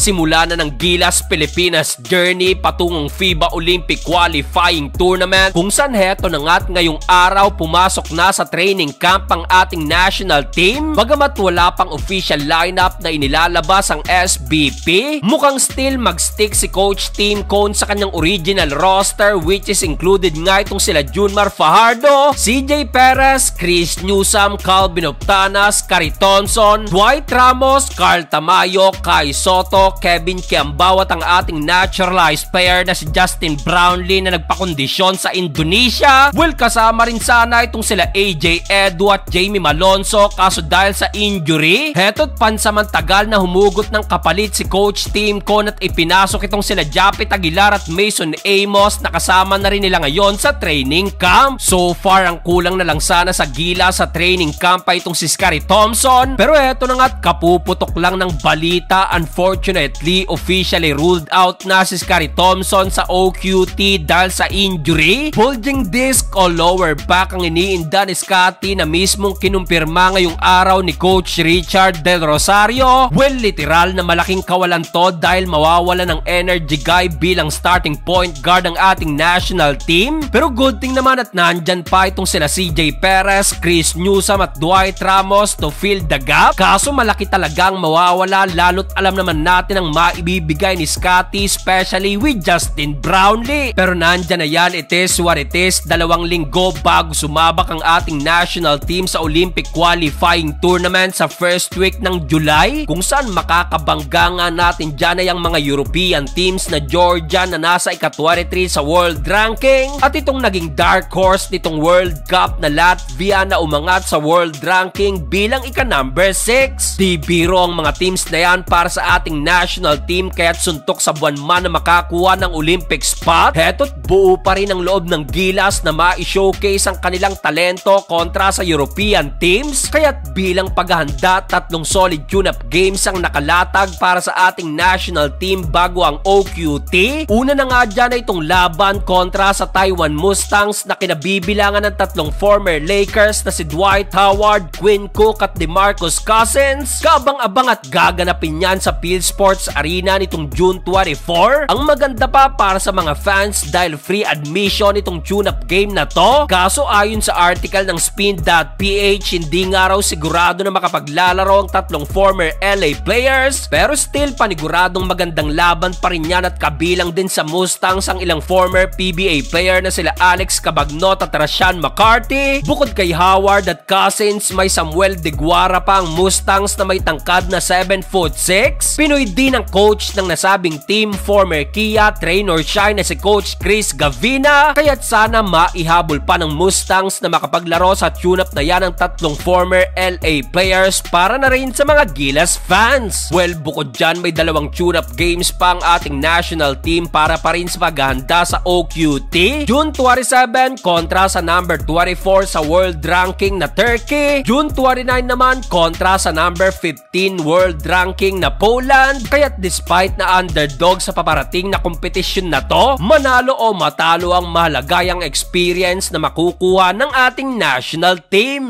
simula na ng Gilas Pilipinas journey patungong FIBA Olympic Qualifying Tournament kung saan heto na nga't ngayong araw pumasok na sa training camp ang ating national team. Bagamat wala pang official lineup na inilalabas ang SBP, mukhang still mag-stick si Coach Tim Cone sa kanyang original roster, which is included nga itong sila Junmar Fajardo, CJ Perez, Chris Newsome, Calvin Optanas, Kari Thompson, Dwight Ramos, Carl Tamayo, Kai Soto, Kevin Kiambao at ang ating naturalized player na si Justin Brownlee na nagpakondisyon sa Indonesia. Well, kasama rin sana itong sila AJ Edu at Jamie Malonzo, kaso dahil sa injury, heto't pansamantagal na humugot ng kapalit si Coach Tim Cone at ipinasok itong sila Japet Aguilar at Mason Amos na kasama na rin nila ngayon sa training camp. So far, ang kulang na lang sana sa gila sa training camp ay itong si Kari Thompson, pero eto na nga't kapuputok lang ng balita. Unfortunately, officially ruled out na si Kari Thompson sa OQT dahil sa injury. Bulging disc o lower back ang iniinda ni Scotty na mismong kinumpirma ngayong araw ni Coach Richard Del Rosario. Well, literal na malaking kawalan to dahil mawawala ng energy guy bilang starting point guard ang ating national team. Pero good thing naman at nandyan pa itong sila CJ Perez, Chris Newsome at Dwight Ramos to fill the gap. Kaso malaki talagang mawawala, lalo't alam naman natin ang maibibigay ni Scotty, especially with Justin Brownlee. Pero nandyan na yan, it is what it is. 2 linggo bago sumabak ang ating national team sa Olympic Qualifying Tournament sa first week ng July, kung saan makakabangga nga natin dyan ay ang mga European teams na Georgia na nasa ika-23 sa world ranking at itong naging dark horse nitong World Cup na Latvia na umangat sa world ranking bilang ika-number 6. Di biro ang mga teams na yan para sa ating national team, kaya't suntok sa buwan man na makakuha ng Olympic spot. Heto't buo pa rin ang loob ng Gilas na ma-showcase ang kanilang talento kontra sa European teams, kaya't bilang paghahanda, 3 solid tune-up games ang nakalatag para sa ating national team bago ang OQT. Una na nga dyan ay itong laban kontra sa Taiwan Mustangs na kinabibilangan ng 3 former Lakers na si Dwight Howard, Quinn Cook at DeMarcus Cousins. Kaabang-abang at gaganapin yan sa Field Sports Arena nitong June 24. Ang maganda pa para sa mga fans dahil free admission itong tune-up game na to. Kaso ayon sa article ng Spin.ph, hindi nga raw sigurado na makapaglalaro ang 3 former LA players, pero still paniguradong magandang laban pa rin yan at kabilang din sa Mustangs ang ilang former PBA player na sila Alex Cabagnot at Rashan McCarthy. Bukod kay Howard at Cousins, may Samuel De Guara pa ang Mustangs na may tangkad na 7'6". Pinoy din ang coach ng nasabing team, former Kia trainer siya na si Coach Chris Gavina, kaya't sana maihabol pa ng Mustangs na makapaglaro sa tune-up na yan ng 3 former LA players para na rin sa mga Gilas fans. Well, bukod dyan may 2 tune-up games pa ang ating national team para pa rin sa paghahanda sa OQT. June 27 kontra sa number 24 sa world ranking na Turkey. June 29 naman kontra sa number 15 world ranking na Poland. Kaya't despite na underdog sa paparating na kompetisyon na to, manalo o matalo ang mahalagayang experience na makukuha ng ating national team.